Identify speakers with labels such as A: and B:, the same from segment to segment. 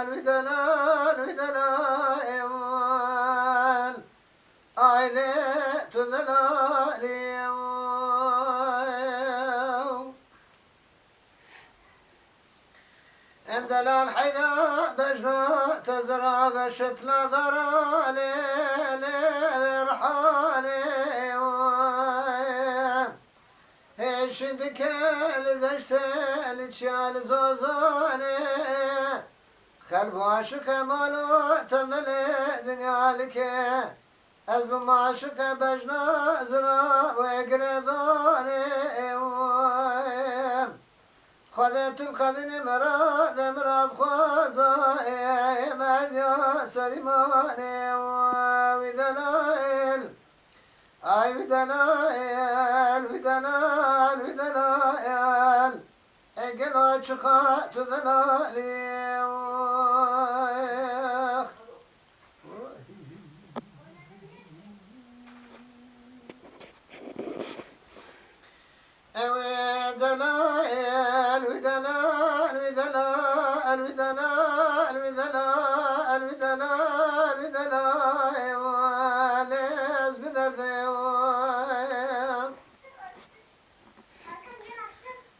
A: الودلال ودلال aile tüdelali endel hayda bejna tezra beşet la darale verhane şimdi kel deştel çal zozane kalbu aşık emalu temeli dünyalike از به معشق بجنا زرا و گردانه خودتم خدنی مراد مراد خوازای مردیا سریمانه وی دلائل ای وی دلائل وی دلائل وی دلائل اگلا چخا تو دلالی ودلال ودلال ودلال ودلال ودلال ودلال ودلال والز بدردوام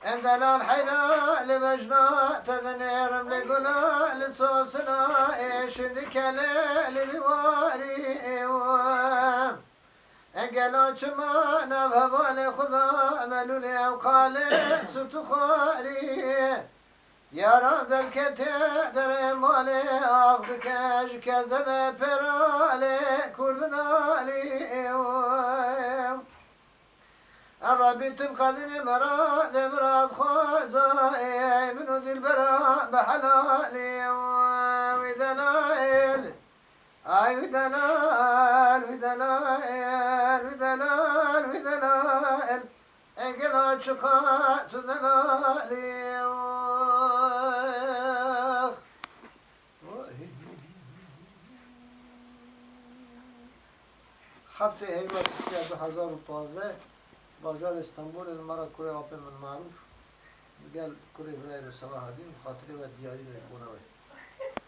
A: اندلال حينا لمجنا تذنير ملقنا لصوصنا ايش ذكالي لبواري قالوا شما نبهوا لخذا عملوا لي وقالي سبت خاري يا رب ذلكتي دري مالي أخذك أجك زمي برالي كردنا لي الربي تبخذني مراد مراد خوزاي منو ذي البراء بحلالي ودلائل أي ودلال ودلال ودلال ودلال أقل شقات ودلالي حبت هيبة تسكية 2012 بازار اسطنبول المرة كوري أوبن من معروف قال كوري فلاي بسواها دين خاطري ودياري ويقونا